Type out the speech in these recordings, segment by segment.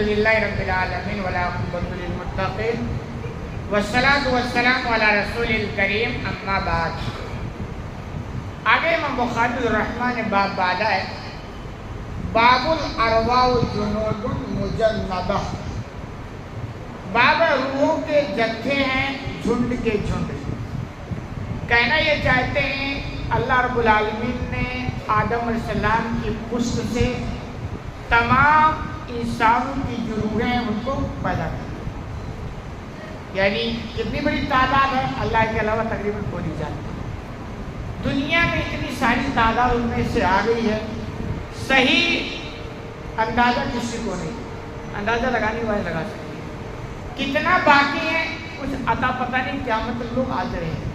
الحمدللہ رب العالمین والعاقبۃ للمتقین والصلاۃ والسلام علی رسول الکریم اما بعد. آگے امام بخاری الرحمٰن نے باب باندھا ہے باب الارواح جنود مجندہ. باب روحوں کے جتھے ہیں جھنڈ کے جھنڈ. کہنا یہ چاہتے ہیں اللہ رب العالمین نے آدم علیہ السلام کی پشت سے تمام انسانوں کی جو روحیں ہیں ان کو پیدا کیا. یعنی کتنی بڑی تعداد ہے اللہ کے علاوہ تقریباً کوئی نہیں جانتا. دنیا میں اتنی ساری تعداد ان میں سے آ گئی ہے, صحیح اندازہ کسی کو نہیں, اندازہ لگانے والے لگا سکتے ہیں. کتنا باقی ہے کچھ عطا پتہ نہیں, قیامت لوگ آتے رہے ہیں.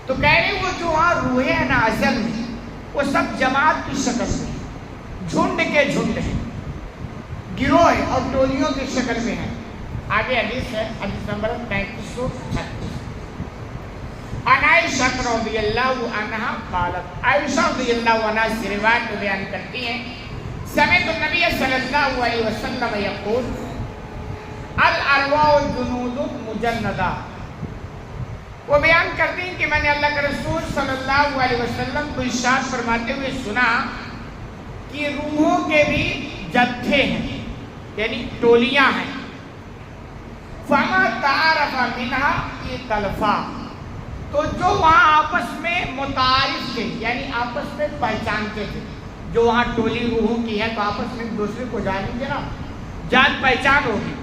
تو کہہ رہے وہ جو وہاں روحیں ہیں نا اصل میں وہ سب جماعت کی شکل میں, جھنڈ کے جھنڈ ہیں, گروہ اور ٹولیوں کی شکل میں ہیں. آگے حدیث ہے, حدیث نمبر 3536. عن عائشہ رضی اللہ عنہا قالت, عائشہ رضی اللہ عنہا سے روایت کو بیان کرتی ہیں سمعت النبی صلی اللہ علیہ وسلم یقول الارواح جنود مجندہ. وہ بیان کرتی ہیں کہ میں نے اللہ کے رسول صلی اللہ علیہ وسلم کو ارشاد فرماتے ہوئے سنا کہ روحوں کے بھی جتھے ہیں یعنی ٹولیاں ہیں. فما تعارف منہا ائتلفا, تو جو وہاں آپس میں متعارف تھے یعنی آپس میں پہچانتے تھے, جو وہاں ٹولی روحوں کی ہے تو آپس میں ایک دوسرے کو جانیں گے نا, جان پہچان ہوگی.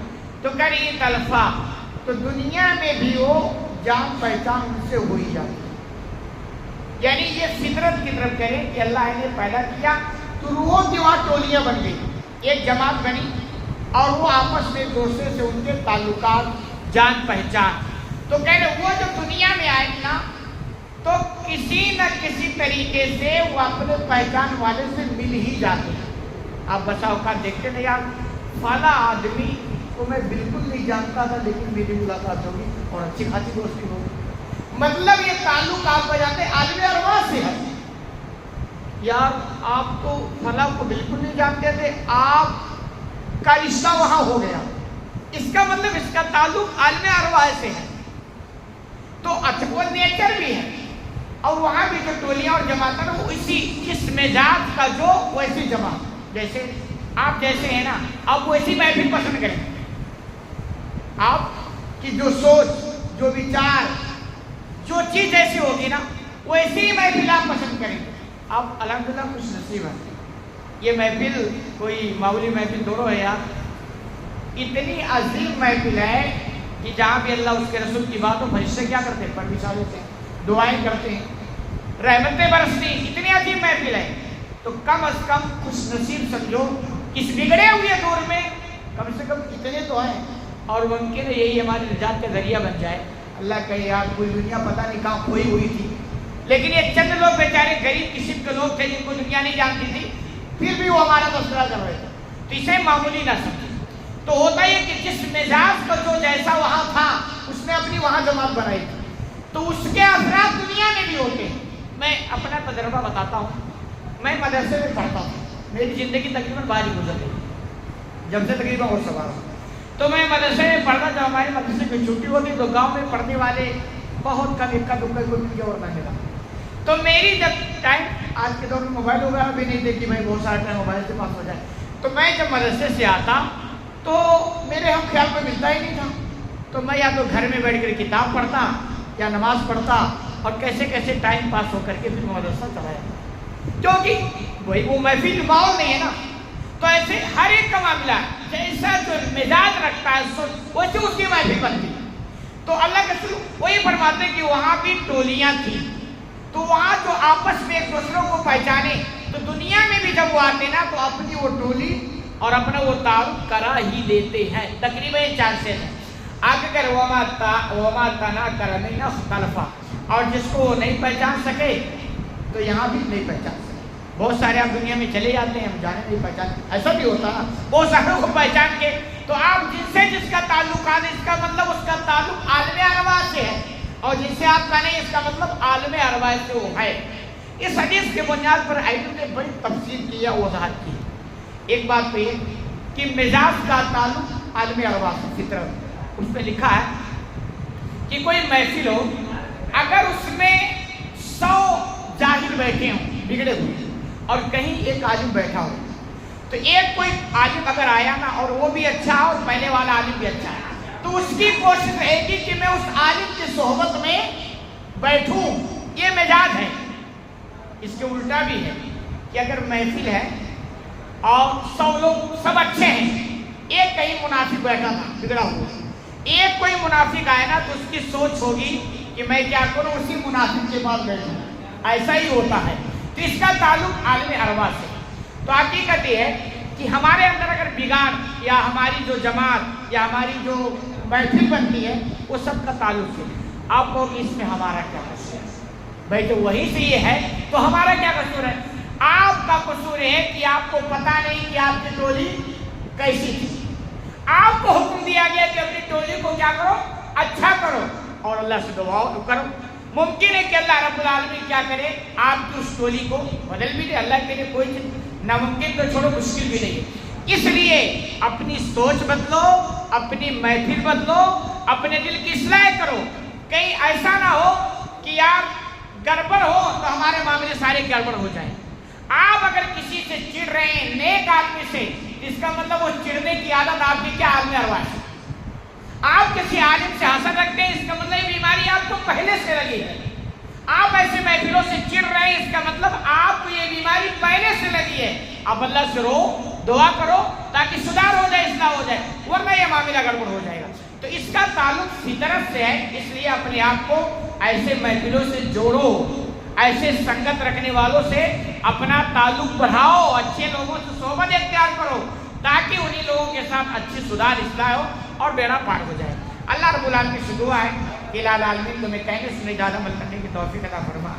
تو کہہ رہی ائتلفا, تو دنیا میں بھی وہ جان پہچان ان سے ہوئی جاتی ہے. یعنی یہ فطرت کی طرف کریں کہ اللہ نے پیدا کیا تو روحوں کی وہاں ٹولیاں بن گئی, ایک جماعت بنی اور وہ آپس میں ایک دوسرے سے ان کے تعلقات, جان پہچان. تو کہہ رہے وہ جو دنیا میں آئے نا تو کسی نہ کسی طریقے سے وہ اپنے پہچان والے سے مل ہی جاتے ہیں. آپ بسا اوقات دیکھتے نہیں یار فلاں آدمی کو میں بالکل نہیں جانتا تھا لیکن میری ملاقات ہوگی اور اچھی خاصی دوستی ہوگی. مطلب یہ تعلق آپ کو جانتے عالم ارواح سے ہے. یار آپ تو فلاں کو بالکل نہیں جانتے تھے, آپ کا رشتہ وہاں ہو گیا, اس کا مطلب اس کا تعلق عالم ارواح سے ہے. تو اچھا وہ نیچر بھی ہے, اور وہاں بھی جو ٹولیاں اور جماعت ہیں وہ اسی اس مزاج کا جو ویسی جماعت, جیسے آپ جیسے ہیں نا آپ ویسی محفل پسند کریں. آپ کی جو سوچ, جو وچار, جو چیز جیسی ہوگی نا ویسی ہی محفل آپ پسند کریں. آپ الحمدللہ خوش نصیب ہیں. یہ محفل کوئی معمولی محفل دونوں ہے یار, اتنی عظیم محفل ہے کہ جہاں بھی اللہ اس کے رسول کی بات ہو فرشتے کیا کرتے ہیں, پرمیشن لیتے ہیں, دعائیں کرتے ہیں, رحمتیں برستی. اتنی عظیم محفل ہے تو کم از کم خوش نصیب سمجھو. اس بگڑے ہوئے دور میں کم سے کم اتنے تو ہیں, اور ممکن ہے یہی ہماری نجات کا ذریعہ بن جائے. اللہ کہے یار کوئی دنیا پتہ نہیں کہاں کھوئی ہوئی تھی, لیکن یہ چند لوگ بیچارے غریب قسم کے لوگ تھے جن کو دنیا نہیں جانتی تھی, پھر بھی وہ ہمارا تذکرہ کر رہے تھے. تو اسے معمولی نہ سمجھے. تو ہوتا یہ کہ جس مزاج کا جو جیسا وہاں تھا اس نے اپنی وہاں جماعت بنائی تھی, تو اس کے اثرات دنیا میں بھی ہوتے ہیں. میں اپنا تجربہ بتاتا ہوں. میں مدرسے میں پڑھتا ہوں, میری زندگی تقریباً باہر ہی گزر گئی جب سے تقریباً اور سوار ہوں. تو میں مدرسے میں پڑھتا, جب ہمارے مدرسے میں چھٹی ہوتی تو گاؤں میں پڑھنے والے بہت کم, اکا دکا کوئی مل گیا اور نہ ملا. تو میری جب ٹائم, آج کے دور میں موبائل وغیرہ بھی نہیں دیکھی بھائی بہت سارا ٹائم موبائل سے پاس ہو جائے. تو میں جب مدرسے سے آتا تو میرے ہم خیال میں ملتا ہی نہیں تھا. تو میں یا تو گھر میں بیٹھ کر کتاب پڑھتا یا نماز پڑھتا, اور کیسے کیسے ٹائم پاس ہو کر کے پھر مدرسہ چلا جاتا, کیونکہ وہی وہ محفل ماحول نہیں ہے نا. تو ایسے ہر ایک کا معاملہ جیسا جو مزاج رکھتا ہے ویسے اس کی محفل بنتی. تو اللہ کے رسول وہی فرماتے کہ وہاں بھی ٹولیاں تھیں, تو وہاں جو آپس میں ایک دوسروں کو پہچانے, تو دنیا میں بھی جب وہ آتے نا تو اپنی وہ ٹولی اور اپنا وہ تعارف کرا ہی دیتے ہیں. تقریباً 4 سے ہیں. آگے کر وما تناکر من اختلفا, اور جس کو وہ نہیں پہچان سکے تو یہاں بھی نہیں پہچان سکے. بہت سارے آپ دنیا میں چلے جاتے ہیں, ہم جانے نہیں پہچان, ایسا بھی ہوتا ہے بہت ساروں کو پہچان کے. تو آپ جن سے جس کا تعلق ہے اس کا مطلب اس کا تعلق عالم ارواح سے ہے, اور جن سے آپ کا نہیں اس کا مطلب عالم ارواح سے وہ ہے. اس حدیث کے بنیاد پر علم نے بڑی تفصیل کی ہے, وضاحت کی. ایک بات تو یہ کہ مزاج کا تعلق عالم ارواح سے، فطرت۔ اس میں لکھا ہے کہ کوئی محفل ہو، اگر اس میں 100 جاہل بیٹھے ہوں بگڑے ہوئے اور کہیں ایک عالم بیٹھا ہو، تو ایک کوئی عالم اگر آیا نا اور وہ بھی اچھا اور پہلے والا عالم بھی اچھا ہے، تو اس کی کوشش رہے گی کہ میں اس عالم کی صحبت میں بیٹھوں۔ یہ مزاج ہے۔ اس کے الٹا بھی ہے کہ اگر محفل ہے اور 100 لوگ سب اچھے ہیں، ایک کہیں منافق بیٹھا تھا بگڑا ہوا، ایک کوئی منافق آئے نا تو اس کی سوچ ہوگی کہ میں کیا کروں، اسی منافق کے پاس بیٹھوں۔ ایسا ہی ہوتا ہے۔ تو اس کا تعلق عالم ارواح سے۔ تو حقیقت یہ ہے کہ ہمارے اندر اگر بگاڑ یا ہماری جو جماعت یا ہماری جو محفل بنتی ہے وہ سب کا تعلق ہے۔ آپ کو اس میں ہمارا کیا قصور ہے؟ بھائی تو وہی سے یہ ہے تو ہمارا کیا قصور ہے؟ آپ کا قصور ہے کہ آپ کو پتہ نہیں کہ آپ کی ٹولی کیسی تھی۔ آپ کو حکم دیا گیا کہ اپنی ٹولی کو کیا کرو، اچھا کرو اور اللہ سے دعا کرو۔ ممکن ہے کہ اللہ رب العالمین کیا کرے، آپ کی اس ٹولی کو بدل بھی دے۔ اللہ کے لیے کوئی ناممکن تو چھوڑو، مشکل بھی نہیں۔ اس لیے اپنی سوچ بدلو، اپنی محفل بدلو، اپنے دل کی اصلاح کرو۔ کہیں ایسا نہ ہو کہ یار گڑبڑ ہو تو ہمارے معاملے سارے گڑبڑ ہو جائیں۔ آپ اگر کسی سے چڑ رہے ہیں نیک آدمی سے، اس کا مطلب وہ چڑنے کی عادت آپ کی کیا عالم ارواح ہے۔ آپ کسی عالم سے حسد رکھتے ہیں، اس کا مطلب یہ بیماری آپ کو پہلے سے لگی ہے۔ آپ ایسے محفلوں سے چڑ رہے ہیں، اس کا مطلب آپ کو یہ بیماری پہلے سے لگی ہے۔ آپ اللہ سے رو، دعا کرو تاکہ سدھار ہو جائے، اصلاح ہو جائے، ورنہ یہ معاملہ گڑبڑ ہو جائے گا۔ تو اس کا تعلق فطرت سے ہے، اس لیے اپنے آپ کو ایسے محفلوں سے جوڑو، ایسے سنگت رکھنے والوں سے اپنا تعلق بڑھاؤ، اچھے لوگوں سے صحبت اختیار کرو تاکہ انہی لوگوں کے ساتھ اچھی سدھار اصلاح ہو اور بیڑا پار ہو جائے۔ اللہ رب العالمین سے دعا ہے کہ الہ العالمین تمہیں کہنے سنے زیادہ عمل کرنے کی توفیق عطا فرما۔